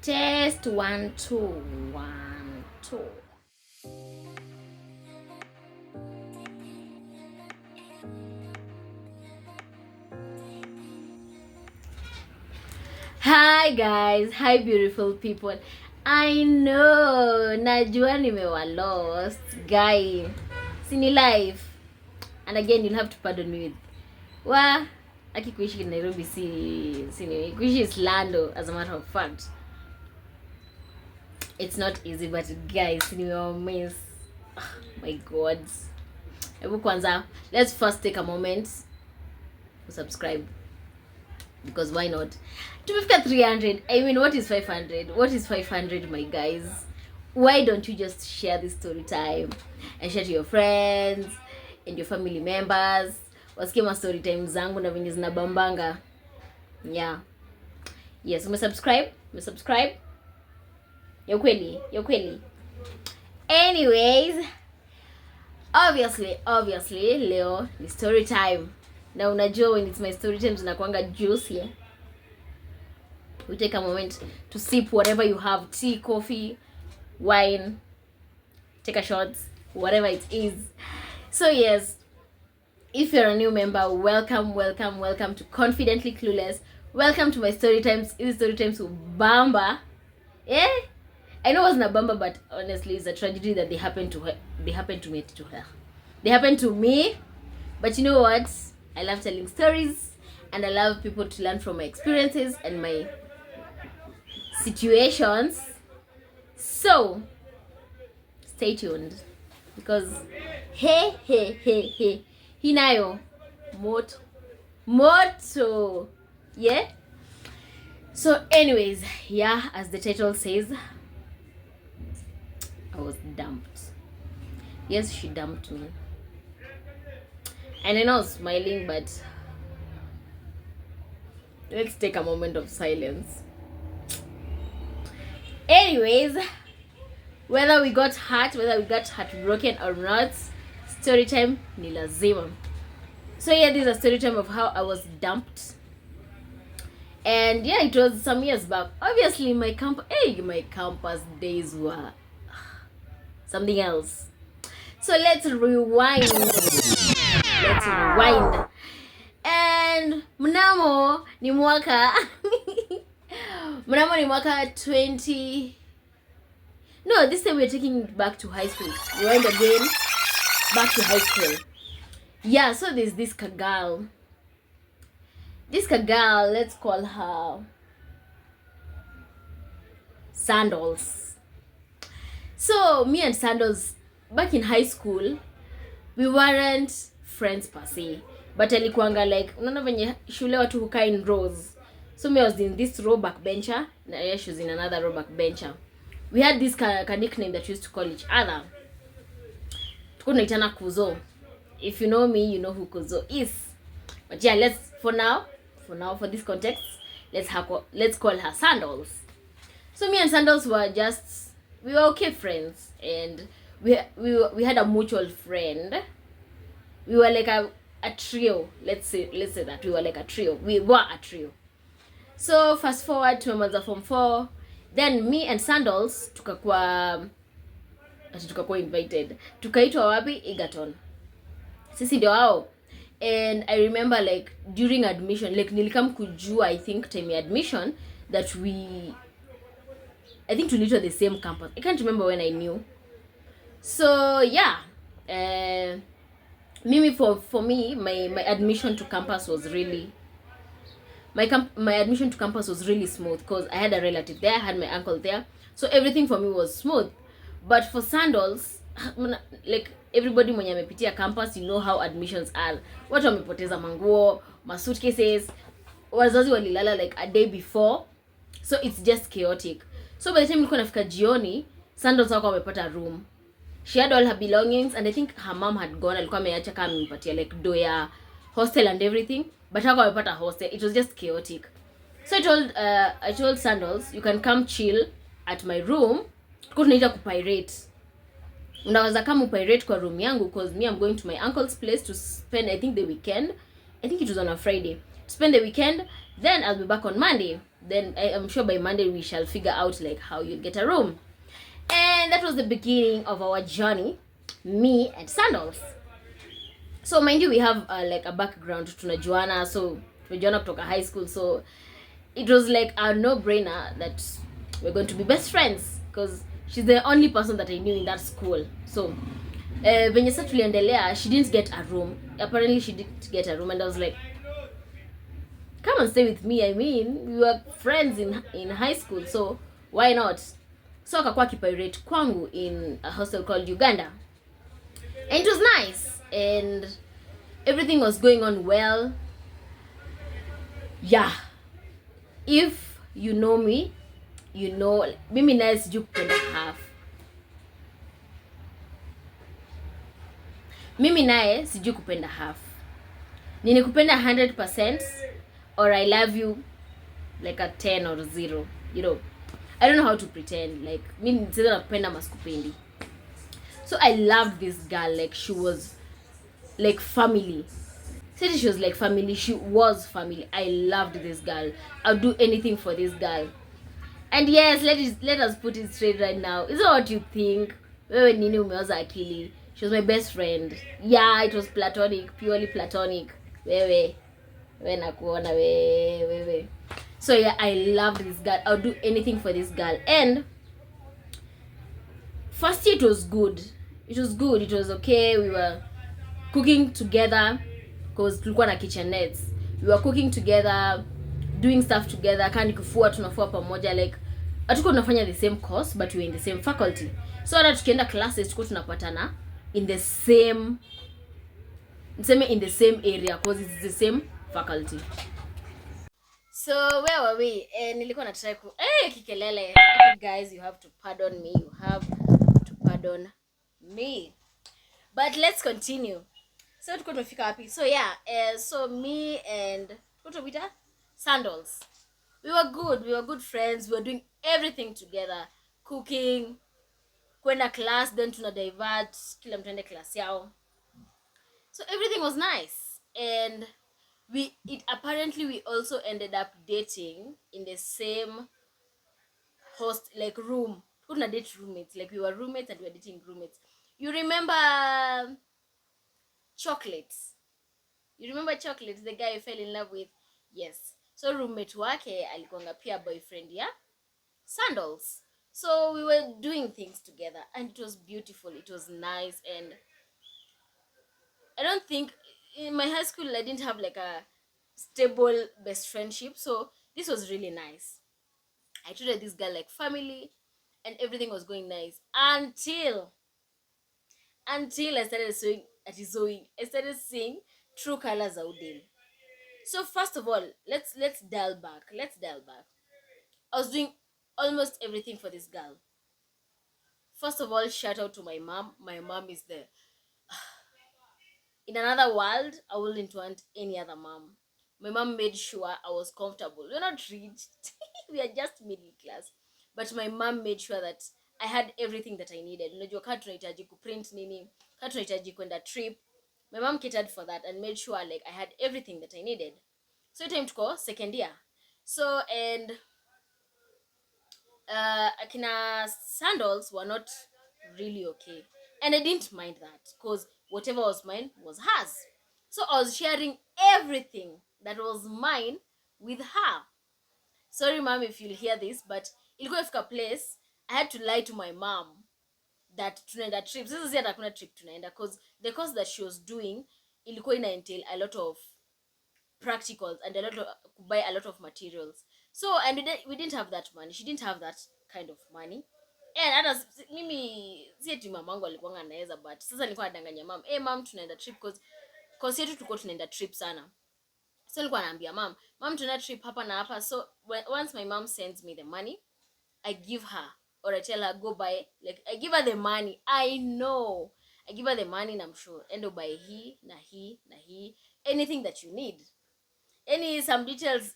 Test 1 2 1 2. Hi guys, hi beautiful people. I know, najua nimewa lost guy. Sini life. And again, you'll have to pardon me with akikuishi in Nairobi sini kuishi Islando, as a matter of fact. It's not easy, but guys, miss. Oh, my god. Hebu kwanza, let's first take a moment to subscribe, because why not? Tumefika 300. I mean, what is 500? What is 500, my guys? Why don't you just share this story time and share to your friends and your family members? Wasikie ma story time zangu na venye zinabambanga. Yeah. Yes, umesubscribe? Ya kweli. Anyways, obviously leo ni story time. Na unajua when it's my story time zinakuanga juicy. We take a moment to sip whatever you have, tea, coffee, wine, take a shot, whatever it is. So yes, if you're a new member, welcome to Confidently Clueless. Welcome to my story times. These story times bamba. I know it wasn't a bamba, but honestly it's a tragedy that they happened to her. They happened to me. But you know what? I love telling stories, and I love people to learn from my experiences and my situations. So stay tuned, because hey hinayo moto. Yeah. So anyways, yeah, as the title says, I was dumped. Yes, she dumped me. And I know I was smiling, but let's take a moment of silence. Anyways, whether we got heartbroken or not, story time ni lazima. So yeah, this is a story time of how I was dumped. And yeah, it was some years back. Obviously, my campus days were something else. So let's rewind. And mnamo ni mwaka 20. No, this time we're taking it back to high school. We went again back to high school. Yeah, so there's this girl. Let's call her Sandals. So me and Sandals back in high school, we weren't friends per se, but alikuanga like, unaona venye shule watu hukaa in rows. So me was in this row back bencher, na she was in another row back bencher. We had this nickname that we used to call each other. Tuko tunaitana Kuzo. If you know me, you know who Kuzo is. But yeah, for this context, let's call her Sandals. So me and Sandals we were okay friends, and we had a mutual friend. We were like a trio. Let's say that we were like a trio. We were a trio. So fast forward to Form 4, then me and Sandals tukakuwa invited. Tukaitwa wapi? Egerton. Sisi ndio hao. And I remember like during admission, like nilikam kujua, I think time admission, that I think to literally the same campus. I can't remember when I knew. So yeah, for me, my admission to campus was really smooth, because I had a relative there, I had my uncle there, so everything for me was smooth. But for Sandals, like everybody mwenye amepitia campus, you know how admissions are. Watu wamepoteza manguo, suitcases, wazazi walilala like a day before, so it's just chaotic. So by the time nilikuwa nafika jioni, Sandals wako wamepata room. She had all her belongings, and I think her mom had gone. Alikuwa ameacha kama amempatia like do ya hostel and everything, but hako amepata hostel. It was just chaotic. So I told Sandals, you can come chill at my room. Tuko tunaita kupirate. Unaweza kama upirate kwa room yangu, because me I'm going to my uncle's place to spend, I think, the weekend. I think it was on a Friday. To spend the weekend, then I'll be back on Monday. then I am sure by Monday we shall figure out like how you'll get a room. And that was the beginning of our journey, me and Sandals. So mind you, we have like a background tunajuana, so tunajuana kutoka high school, so it was like a no-brainer that we're going to be best friends because she's the only person that I knew in that school. So venye sasa tuliendelea, she didn't get a room. Apparently she didn't get a room, and I was like, come and stay with me. I mean, we were friends in high school, so why not? So akakuwa akipirate kwangu in a hostel called Uganda, and it was nice and everything was going on well. Yeah, if you know me, you know mimi naye sijui kupenda half. Mimi naye sijui kupenda half. Nini kupenda 100% or I love you like a 10 or 0, you know. I don't know how to pretend, like mimi sasa napenda masikupendi. So I loved this girl, like she was like family. Said she was like family, she was family. I loved this girl. I'll do anything for this girl. And yes, let us put it straight right now. Is that what you think? Wewe nini umeoza akili? She was my best friend. Yeah, it was platonic, purely platonic. Wewe nakuona wewe. So yeah, I loved this girl. I'll do anything for this girl. And first year it was good. It was okay. We were cooking together because tulikuwa na kitchenettes. We were cooking together, doing stuff together. Kani kufua tunafua pamoja, like hatuko tunafanya the same course but we were in the same faculty. So hata tukienda classes tuko tunapatana in the same area because it's the same faculty. So where were we? Nilikuwa na try ku kikelele. Okay, guys, you have to pardon me. You have to pardon me. But let's continue. So tuko tumefika wapi? So yeah, so me and Kutobita Sandals. We were good friends. We were doing everything together. Cooking, kwenda class, then tuna divert, kila mtu ende class yao. So everything was nice. And we also ended up dating in the same host, like room. We couldn't date roommates. Like we were roommates and we were dating roommates. You remember Chocolates? You remember Chocolates, the guy you fell in love with? Yes. So roommate wake alikuanga pia boyfriend ya Sandals. So we were doing things together and it was beautiful. It was nice. And I don't think in my high school I didn't have like a stable best friendship. So this was really nice. I treated this girl like family and everything was going nice until I started seeing true colors of Udil. So first of all, let's dial back. I was doing almost everything for this girl. First of all, shout out to my mom. My mom is there. In another world, I wouldn't want any other mom. My mom made sure I was comfortable. We're not rich. We are just middle class. But my mom made sure that I had everything that I needed. Unajua kama tunahitaji kuprint nini, kama tunahitaji kwenda trip. My mom catered for that and made sure like I had everything that I needed. So time to go second year. So and akina Sandals were not really okay. And I didn't mind that because whatever was mine was hers. So I was sharing everything that was mine with her. Sorry mom if you'll hear this, but ilikuwa ifika place I had to lie to my mom that tunaenda trip. Sasa si hakuna trip tunaenda because the course that she was doing ilikuwa ina entail a lot of practicals and buy a lot of materials. So and we didn't have that money. She didn't have that kind of money. And hata mimi si eti mamangu alikuwa anaweza, but sasa nilikuwa nadanganya mom, mom tunaenda trip because yetu tulikuwa tunaenda trip sana. So nilikuwa naambia mom tunaenda trip hapa na hapa. So once my mom sends me the money, I give her or I tell her go buy, like I give her the money. I give her the money and I'm sure endo buy he na anything that you need. Some details.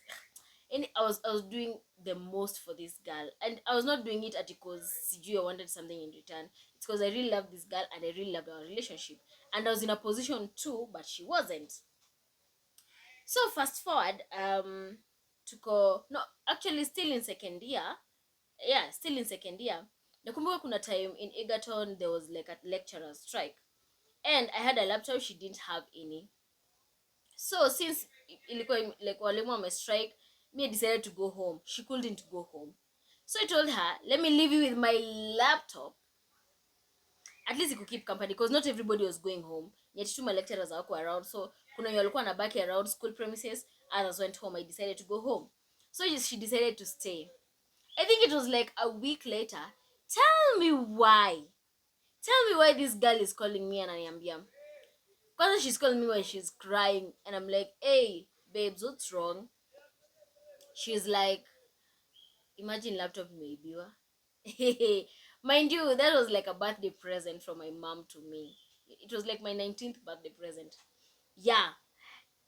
I was doing the most for this girl, and I was not doing it because I wanted something in return. It's because I really loved this girl and I really loved our relationship, and I was in a position too, but she wasn't. So fast forward, no, actually still in second year. Yeah, still in second year. Nakumbuka kuna time in Egerton there was like a lecturer strike, and I had a laptop, she didn't have any. So since ilikuwa like walimu wame strike, me I decided to go home. She couldn't go home, so I told her, let me leave you with my laptop, at least you could keep company, because not everybody was going home. Yet two my lecturers wako around, so kuna walikuwa na baki around school premises, others went home. I decided to go home, so she decided to stay. I think it was like a week later. Tell me why this girl is calling me and ananiambia, because she's calling me when she's crying, and I'm like, hey babes, what's wrong? She's like, imagine laptop imeibiwa. Mind you, that was like a birthday present from my mom to me. It was like my 19th birthday present. Yeah,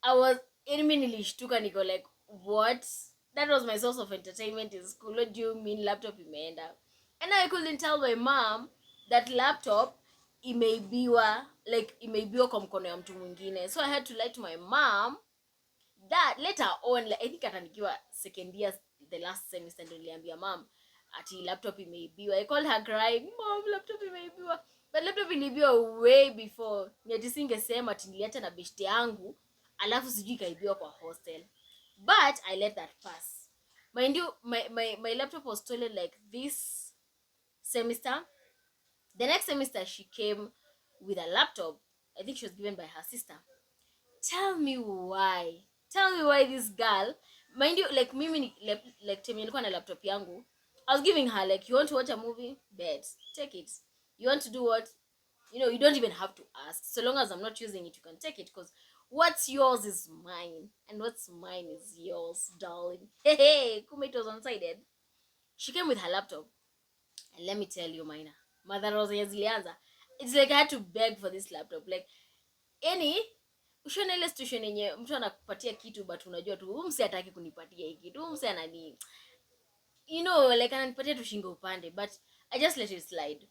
I was nilishtuka, niko like, what? That was my source of entertainment in school. What do you mean laptop imeenda? And I couldn't tell my mom that laptop imeibiwa, like imeibiwa kwa mkono ya mtu mwingine. So I had to lie to my mom that later on, like, I think hata nikiwa second year, the last semester, ndo niliambia mom ati laptop imeibiwa. I called her crying, mom, laptop imeibiwa. But laptop iliibiwa way before. Nyati singesema ati niliacha na beshte yangu alafu sijui kaibiwa kwa hostel. But I let that pass. Mind you, my laptop was stolen like this semester. The next semester she came with a laptop. I think she was given by her sister. Tell me why this girl, mind you, like mimi like time nilikuwa na laptop yangu, I was giving her like, you want to watch a movie, bet, take it. You want to do what, you don't even have to ask. So long as I'm not using it, you can take it, because what's yours is mine, and what's mine is yours, darling. Hey, kumbe it was one-sided. She came with her laptop, and let me tell you, Maina, mother Rosa zilianza. It's like I had to beg for this laptop. Like, ushaona ile situation yenye mtu anakupatia kitu but unajua tu msi hataki kunipatia hiki kitu, msi anani, like ananipatia tu shingo upande, but I just let it slide.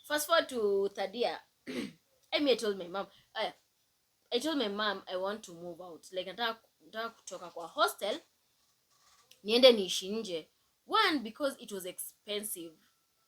Fast forward to third year. I told my mom, I want to move out, like nataka kutoka kwa hostel niende niishi nje. One, because it was expensive.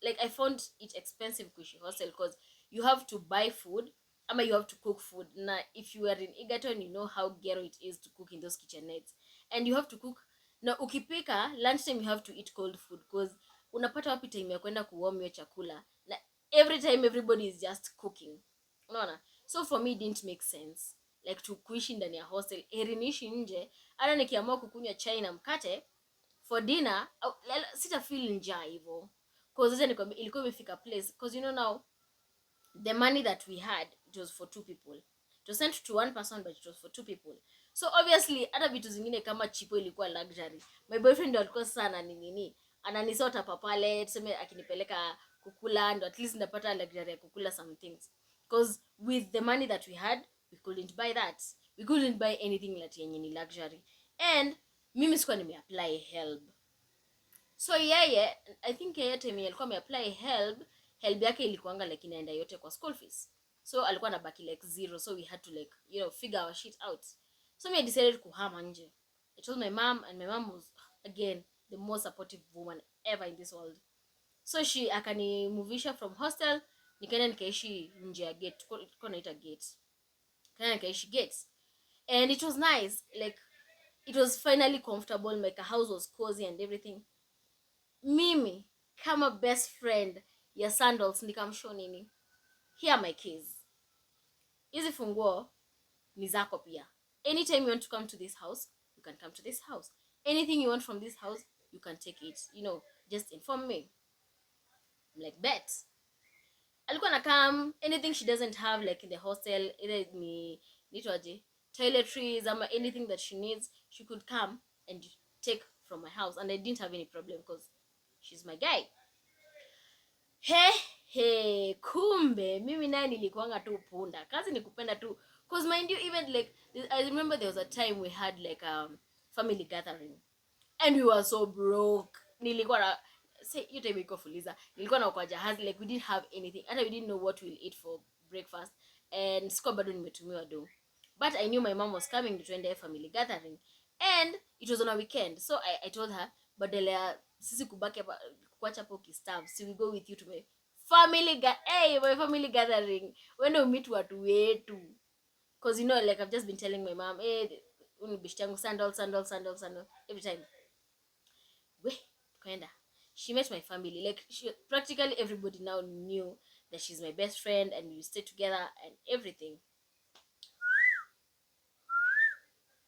Like I found it expensive kuishi hostel, because you have to buy food, ama you have to cook food. Now if you are in Egerton, you know how ghetto it is to cook in those kitchenettes, and you have to cook. Now ukipika lunchtime, you have to eat cold food, because unapata wapi time ya kwenda kuwarm hiyo chakula, na every time everybody is just cooking, unaona. So for me it didn't make sense like to kuishi ndani ya hostel. Niishi nje, hata nikiamua kukunywa chai na mkate for dinner, sita feel njaa hivyo, because ilikuwa imefika place, because now the money that we had, it was for two people. It was sent to one person, but it was for two people. So obviously hata vitu zingine kama chipo ilikuwa luxury. My boyfriend alikuwa sana nini ananisota papale, tuseme akinipeleka kukula, ndo at least napata luxury ya kukula some things, because with the money that we had, we couldn't buy that. We couldn't buy anything like yenye ni luxury. And mimi sikuwa nimeapply help. So yeye, I think yeye time alikuwa ameapply help yake ilikuanga like inaenda yote kwa school fees. So alikuwa anabaki like zero, so we had to like, figure our shit out. So I decided kuhama nje. I told my mom, and my mom was again the most supportive woman ever in this world. So she akanimuvisha from hostel, nikaenda nikaishi nje ya gate, tulikuwa naita gate. Nikaenda nikaishi gates. And it was nice, like it was finally comfortable, like a house was cozy and everything. Mimi kama best friend ya Sandals nikamshow nini, here are my keys, hizi funguo ni zako pia. Anytime you want to come to this house, you can come to this house. Anything you want from this house, you can take it, just inform me. I'm like, bet. Alikuwa na come, anything she doesn't have like in the hostel, either ni nitwaje toiletries ama anything that she needs, she could come and take from my house, and I didn't have any problem because she's my guy. Kumbe mimi naye nilikuanga tu punda. Kazi ni kupenda tu, because mind you, even like I remember there was a time we had like family gathering and we were so broke. Nilikuwa na say you time iko fuliza. Nilikuwa na kwa jahazi, like we didn't have anything, and we didn't know what we'll eat for breakfast, and sikuwa bado nimetumiwa do. But I knew my mom was coming to end family gathering, and it was on a weekend. So I told her, badala ya sisi kubaki hapa kuacha hapo kistaff, so we go with you to my my family gathering when we meet watu wetu, because like I've just been telling my mom, unibishti yangu sandal every time. We tukaenda, she met my family, like practically everybody now knew that she's my best friend and we stay together and everything.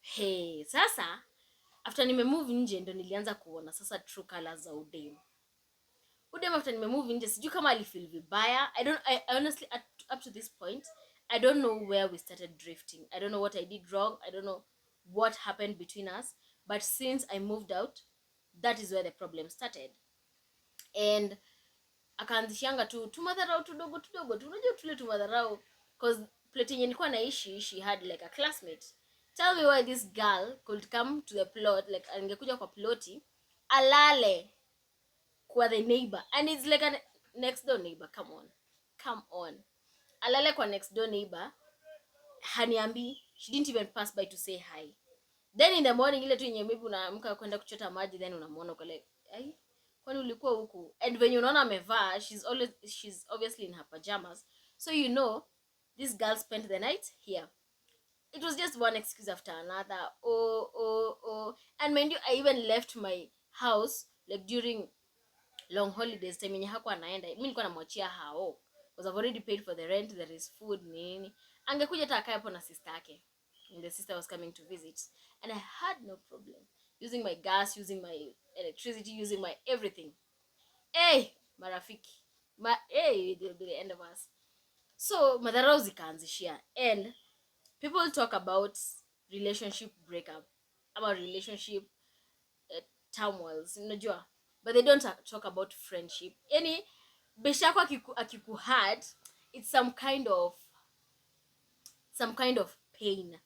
Hey, sasa after nimemove nje ndo nilianza kuona sasa true colors za udem. After nimemove nje sijui kama alifeel vibaya. I honestly up to this point I don't know where we started drifting. I don't know what I did wrong. I don't know what happened between us, but since I moved out, that is where the problem started. And akaanzishanga tu madharau tudogo tu, unajua tule tu madharau, cause plot yenye nilikuwa naishi, she had like a classmate. Tell me why this girl could come to the plot, like angekuja kwa ploti alale kwa the neighbor, and it's like a next door neighbor. Come on, alale kwa next door neighbor, haniambi. She didn't even pass by to say hi. Then in the morning ile tu yenye maybe unaamka kwenda kuchota maji, then unamuona uko like, ai, kwani ulikuwa huku? And when unaona amevaa, she's obviously in her pajamas, so this girl spent the night here. It was just one excuse after another. Oh. And mind you, I even left my house like during long holidays, time yenye hakuwa anaenda. Mimi nilikuwa namwachia hao, because I've already paid for the rent, there is food nini. Angekuja hata akae hapo na sister yake, and the sister was coming to visit, and I had no problem using my gas, using my electricity, using my everything. Hey, marafiki, they'll be the end of us. So madharau zikaanzishia, and people talk about relationship breakup, about relationship turmoils, unajua, but they don't talk about friendship. Yani beshako akikuhad, it's some kind of pain.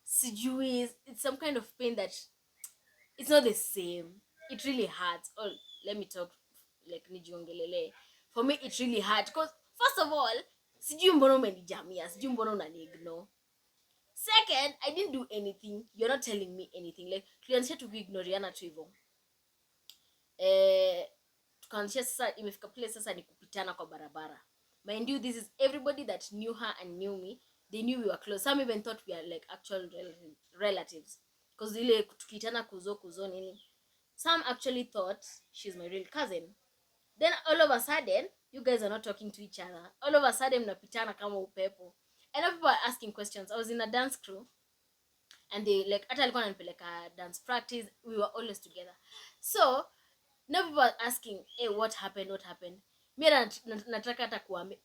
Sijui, it's some kind of pain that it's not the same. It really hurts. Oh, let me talk like nijiongelele. For me it really hurt, because first of all, sijui mbona umenijamia, sijui mbona unaniignore. Second, I didn't do anything. You're not telling me anything. Like tulianzisha tukiignoriana tu hivyo. Tukaanzisha sasa, imefika place sasa ni kupitana kwa barabara. Mind you, this is everybody that knew her and knew me. They knew we were close. Some even thought we are like actual relatives, because ile tukitana kuzo nini. Some actually thought she's my real cousin. Then all of a sudden, you guys are not talking to each other. All of a sudden, mnapitana kama upepo. And people are asking questions. I was in a dance crew, and they like hata alikuwa ananipeleka dance practice. We were always together. So now people are asking, hey, what happened? Mimi nataka hata kuambia,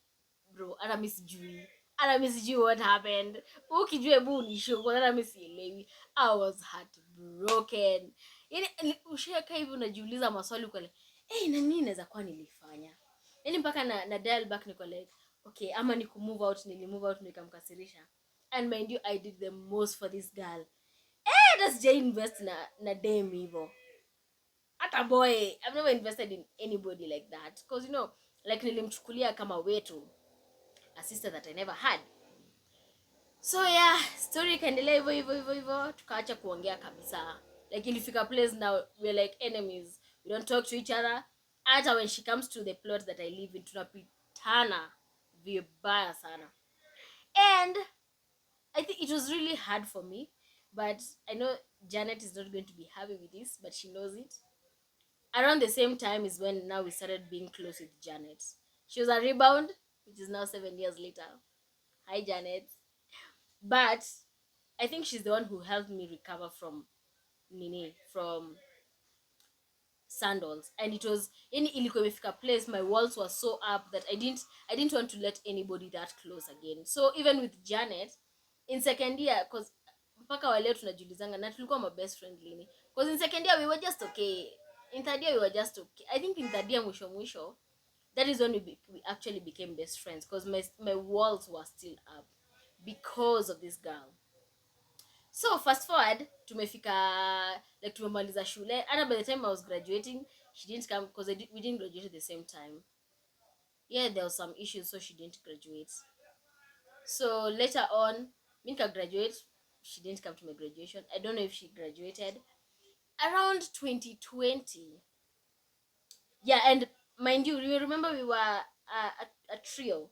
bro, hata mimi sijui what happened. Ukijua hebu unishow, kwa hata mimi sielewi. I was heartbroken. Yani ushaka hivi unajiuliza maswali kwa like, na nini naweza kuwa nilifanya? Yani mpaka na dial back niko like, okay, ama ni kumove out, nilimove out nikamkasirisha. And mind you, I did the most for this girl. That's just invest na dem hivyo. Ata boy, I've never invested in anybody like that, because like nilimchukulia kama wetu, a sister that I never had. So yeah, story kaendelea hivyo, tukaacha kuongea kabisa. Like ilifika place now we're like enemies. We don't talk to each other. Hata when she comes to the plot that I live in, tunapitana vibaya sana. And I think it was really hard for me, but I know Janet is not going to be happy with this, but she knows it. Around the same time is when now we started being close with Janet. She was a rebound, which is now 7 years later. Hi, Janet. But I think she's the one who helped me recover from sandals. And it was in ilikuwa place, my walls were so up that I didn't want to let anybody that close again. So even with Janet in second year, because mpaka wale tunajulizanga na tulikuwa my best friend lini, because in second year we were just okay, in third year we were just okay. I think in third year mwisho that is when we actually became best friends, because my walls were still up because of this girl. So fast forward, tumefika like tumemaliza shule, and by the time I was graduating, she didn't come because we didn't graduate at the same time. Yeah, there was some issues, so she didn't graduate. So later on, Minka graduate, she didn't come to my graduation. I don't know if she graduated around 2020. Yeah, and mind you remember we were a trio.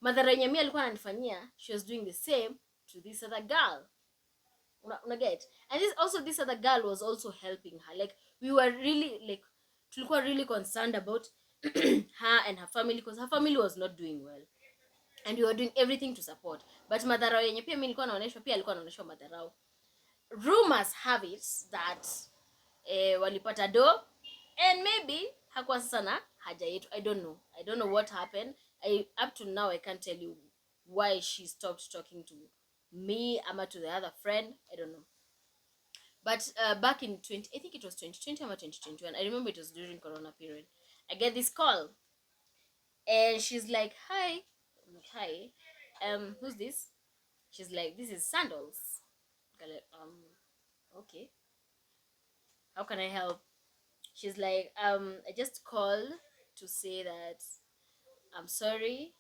Madhara yenye mimi alikuwa ananifanyia, she was doing the same to this other girl. Una get? And this other girl was also helping her. Like, we were really, like, tulikuwa really concerned about her and her family, because her family was not doing well, and we were doing everything to support. But madharau yenye pia mimi nilikuwa naoneshwa, pia alikuwa anaoneshwa madharau. Rumors have it that walipata do, and maybe hakuwa sasa na haja yetu. I don't know what happened. Up to now I can't tell you why she stopped talking to me ama to the other friend. I don't know. But back in I think it was 2020 or 2021, I remember it was during Corona period, I get this call, and she's like, hi. I'm like, hi, who's this? She's like, this is Sandals. I'm like, okay, how can I help? She's like, I just called to say that I'm sorry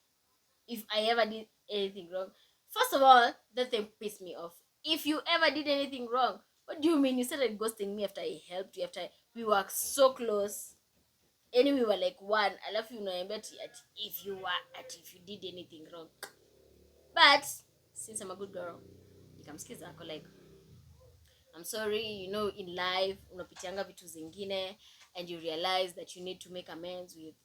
if I ever did anything wrong. First of all, that thing pissed me off. If you ever did anything wrong, what do you mean? You started ghosting me after I helped you, after we were so close. Anyway, we were like one. I love you, if you did anything wrong. But since I'm a good girl, nikamsikiza ako like, I'm sorry, in life unapitianga vitu zingine, and you realize that you need to make amends with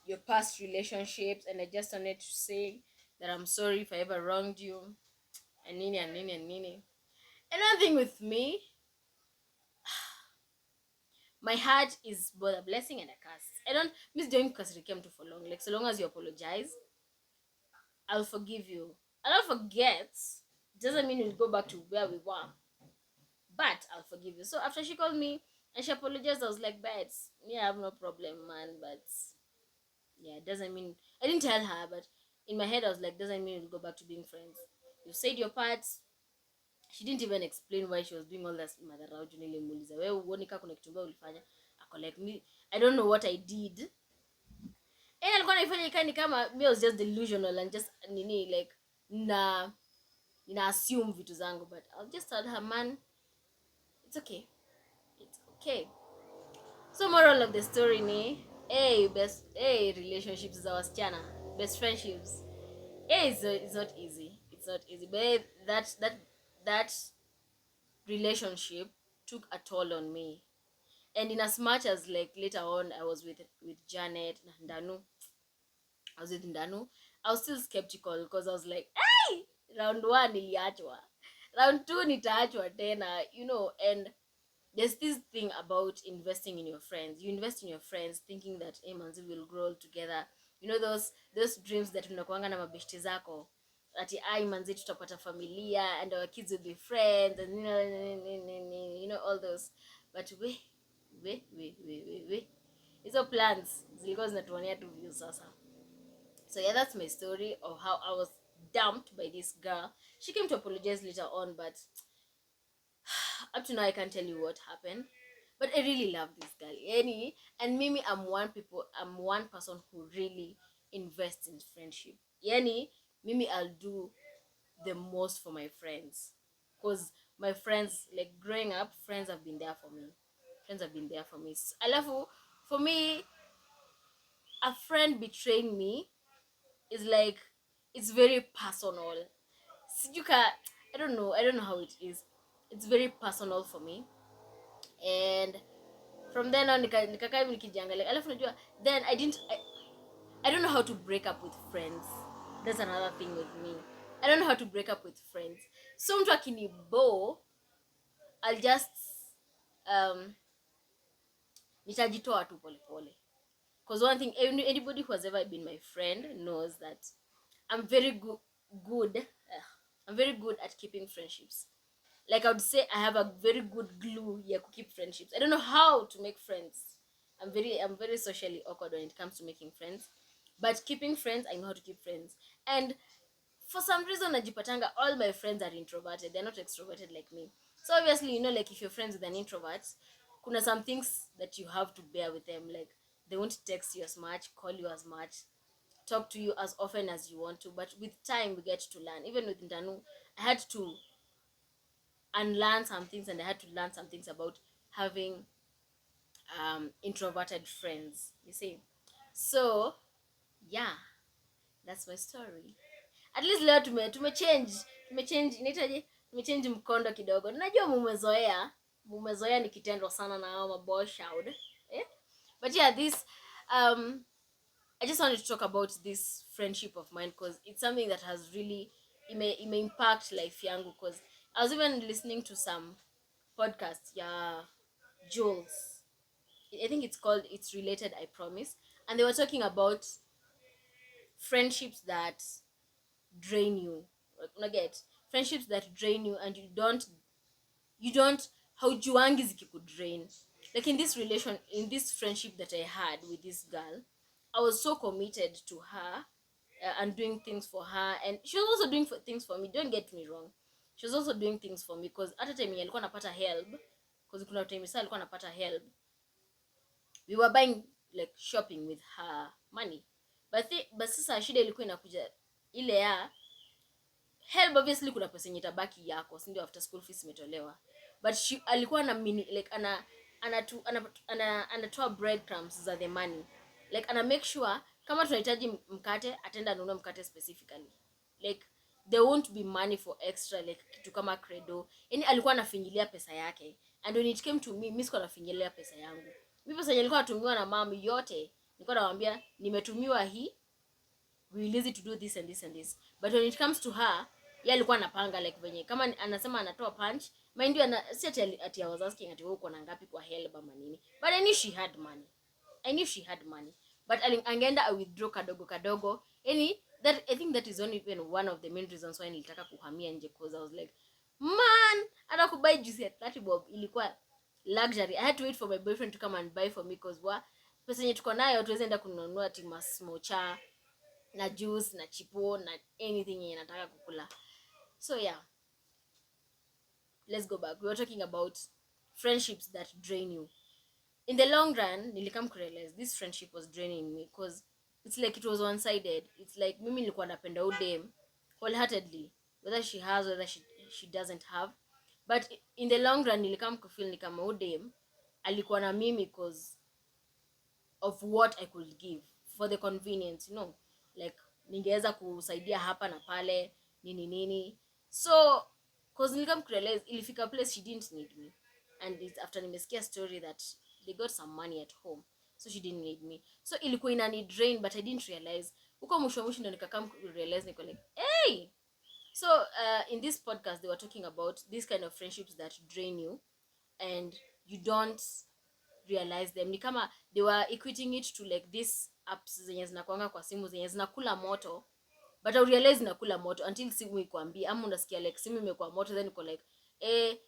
your past relationships, and I just wanted to say that I'm sorry if I ever wronged you, and nini and nini and nini. Another thing with me, my heart is both a blessing and a curse. I don't miss doing kasirikia mtu for long. Like, so long as you apologize, I'll forgive you. I don't forget. It doesn't mean we'll go back to where we were, but I'll forgive you. So after she called me and she apologized, I was like, "Bet, yeah, I have no problem, man." But yeah, it doesn't mean I didn't tell her, but in my head I was like, doesn't mean we'll go back to being friends. You said your parts. She didn't even explain why she was doing all that madharau. Nilimuuliza, wewe uone kama kuna kitu mbaya ulifanya? Ako like, me, I don't know what I did. And alikuwa anafanya ikani kama me was just delusional and just nini, like, nina assume vitu zangu. But I'll just tell her, man, it's okay. It's okay. So moral of the story ni, relationships za wasichana, best friendships, it's not easy. It's not easy. But that relationship took a toll on me. And in as much as, like, later on I was with Janet and Ndanu, I was with Ndanu, I was still skeptical, because I was like, hey, round 1 niliachwa, round 2 nitaachwa tena, and there's this thing about investing in your friends. You invest in your friends thinking that, hey, manzi, will grow together. Those dreams that unakuanga na mabeshte zako, ati ai manzi tutapata familia and our kids will be friends, and all those. But we hizo plans zilikuwa zinatuonea tu views sasa. So yeah, that's my story of how I was dumped by this girl. She came to apologize later on, but up to now I can't tell you what happened. But I really love this girl. And Mimi, I'm one person who really invests in friendship. Mimi, I'll do the most for my friends. Because my friends, like, growing up, friends have been there for me. I love, for me, a friend betraying me is like, it's very personal. I don't know how it is. It's very personal for me. And from then on nikakaa hivi nikijiangalia, alafu najua then I don't know how to break up with friends. That's another thing with me. I don't know how to break up with friends. So mtu akinibo, I'll just nitajitoa tu pole pole. Because one thing, anybody who has ever been my friend knows that I'm very good I'm very good at keeping friendships. Like, I would say I have a very good glue to keep friendships. I don't know how to make friends. I'm very socially awkward when it comes to making friends. But keeping friends, I know how to keep friends. And for some reason, najipatanga, all my friends are introverted. They're not extroverted like me. So obviously, like, if you're friends with an introvert, kuna some things that you have to bear with them. Like, they won't text you as much, call you as much, talk to you as often as you want to. But with time, we get to learn. Even with Ndanu, I had to unlearn some things, and I had to learn some things about having introverted friends, you see. So yeah, that's my story. At least leo tumechange inaitaje, tumechange mkondo kidogo. Najua mumezoea ni kitendo sana na hao maboy shout, eh? But yeah, this I just wanted to talk about this friendship of mine because it's something that has really ime impact life yangu, because I was even listening to some podcasts, yeah, Jules, I think it's called It's Related, I Promise, and they were talking about friendships that drain you. Unaget, friendships that drain you, and you don't haujuangi zikikudrain. Like in this friendship that I had with this girl, I was so committed to her, and doing things for her, and she was also doing things for me, don't get me wrong. She was also doing things for me, because at a time alikuwa napata help, because kuna time sasa alikuwa napata help, we were buying like shopping with her money, but sasa shida ilikuwa inakuja ile ya help. Obviously kuna pesa yenye tabaki yako, si ndio, after school fees imetolewa, but alikuwa na mini like anatoa breadcrumbs za the money, like ana make sure kama tunahitaji mkate atenda anunue mkate specifically, like there won't be money for extra, like kitu kama credo. Yani alikuwa anafinyilia pesa yake, and when it came to me, mimi sikuwa nafinyilia pesa yangu. Mimi pesa yenye nilikuwa natumiwa na mami yote nilikuwa nawaambia nimetumiwa hii, we release it to do this and this and this. But when it comes to her, yeye alikuwa anapanga like venye kama anasema anatoa punch, mind you, si ati I was asking ati wewe uko na ngapi kwa help ama nini, but I knew she had money. But angeenda I withdraw kadogo kadogo. Yani that, I think that is only even one of the main reasons why nilitaka kuhamia nje, because I was like, man, hata kubuy juice ya 30 bob ilikuwa luxury. I had to wait for my boyfriend to come and buy for me, because pesa yenye tuko nayo tuweze enda kununua timasmocha na juice na chipo na anything yenye nataka kukula. So yeah, let's go back. We were talking about friendships that drain you. In the long run, nilikam kurealize this friendship was draining me, because it's like it was one-sided. It's like mimi nilikuwa napenda udem wholeheartedly, whether she has, whether she doesn't have. But in the long run, nilikam kufeel ni kama udem alikuwa na mimi because of what I could give, for the convenience, you know, like ningeweza kusaidia hapa na pale nini. So cause nilikam kurealize ilifika place she didn't need me, and it's after nimesikia story that they got some money at home, so she didn't need me. So ilikuwa inani drain, but I didn't realize. Uko mwisho ndo nikakam realize, niko like, hey. So in this podcast they were talking about this kind of friendships that drain you and you don't realize them. Ni kama they were equating it to like this apps zenye zinakuanga kwa simu zenye zinakula moto, but I realize zinakula moto until simu ikwambie, ama unasikia like simu imekuwa moto, then uko like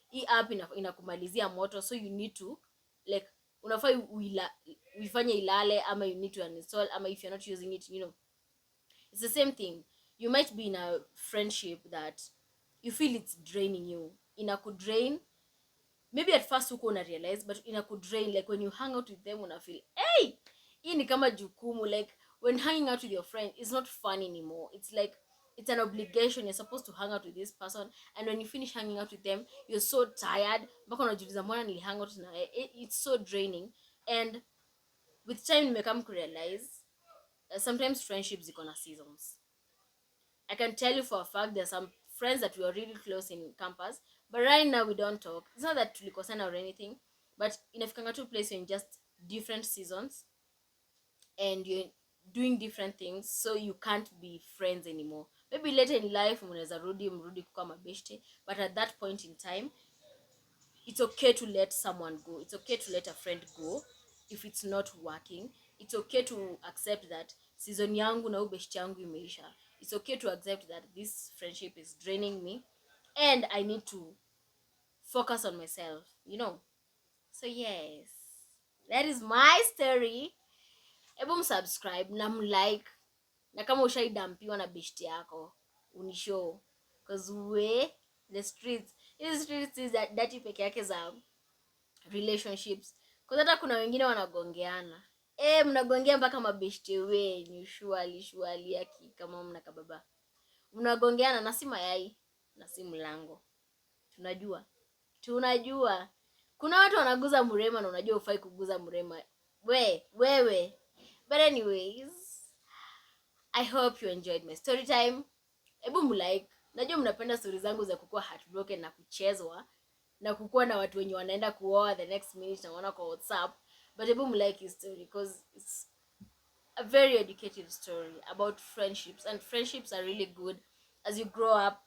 hii app inakumalizia moto, so you need to like unafaa uifanye ilale, ama you need to uninstall, ama if you're not using it, you know. It's the same thing. You might be in a friendship that you feel it's draining you. Inakudrain. Maybe at first uko una realize, but inakudrain. Like when you hang out with them, una feel, hey, hii ni kama jukumu. Like when hanging out with your friend, it's not fun anymore. It's like it's an obligation. You're supposed to hang out with this person, and when you finish hanging out with them, you're so tired. Mpaka unajiuliza mbona nili hang out na it's so draining. And with time nimekam kurealize sometimes friendships ziko na seasons. I can tell you for a fact there's some friends that we are really close in campus, but right now we don't talk. It's not that tulikosana or anything, but inafikanga tu place in just different seasons and you're doing different things, so you can't be friends anymore. Maybe later in life mnaweza mrudi kuwa mabeshte, but at that point in time it's okay to let someone go. It's okay to let a friend go if it's not working. It's okay to accept that season yangu na ubeshte yangu imeisha. It's okay to accept that this friendship is draining me and I need to focus on myself, you know. So yes, that is my story. Ebu msubscribe na mlike, na kama ushaidampiwa na beshte yako unishow, cause the streets is that dirty peke yake za relationships, cause hata kuna wengine wanagongeana, mnagongea mpaka mabeshte wenyu, shwali yaki, kama mna kababa mnagongeana na si mayai na si mlango, tunajua. Tunajua kuna watu wanaguza mrema na unajua ufai kuguza mrema. Wewe. But anyways, I hope you enjoyed my story time. Ebu mlike. Najua mnapenda stories zangu za kukua heartbroken na kuchezwa na kukua na watu wenye wanaenda kuoa the next minute na wana kwa WhatsApp. But ebu mlike his story because it's a very educative story about friendships, and friendships are really good. As you grow up,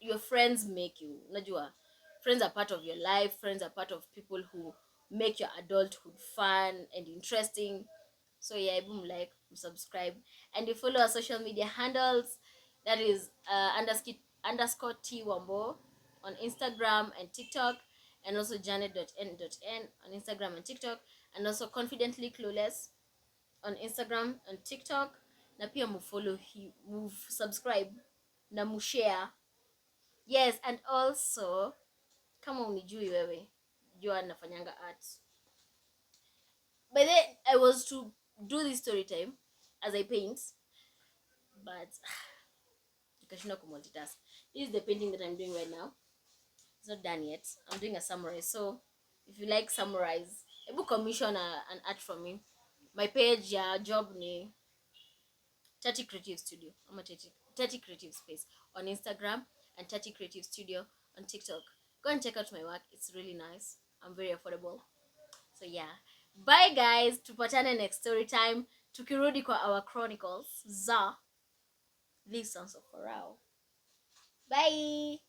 your friends make you. Unajua, friends are part of your life. Friends are part of people who make your adulthood fun and interesting. So yeah, boom, like, subscribe, and you follow our social media handles. That is underscore T Wambo on Instagram and TikTok, and also Janet.n.n on Instagram and TikTok, and also Confidently Clueless on Instagram and TikTok. Na pia mufollow, subscribe na mushare. Yes, and also kama unijui wewe, jua nafanyanga arts. By then I was to do this story time as I paint, but nikashinda kumultitask. This is the painting that I'm doing right now. It's not done yet. I'm doing a samurai. So if you like samurais, ebu commission an art from me. My page ya job ni 30 Creative Studio. I'm a 30 Creative Space on Instagram and 30 Creative Studio on TikTok. Go and check out my work. It's really nice. I'm very affordable. So yeah. Bye guys. Tupatane next story time. Tukirudi kwa our chronicles za These Sons of Pharaoh. Bye.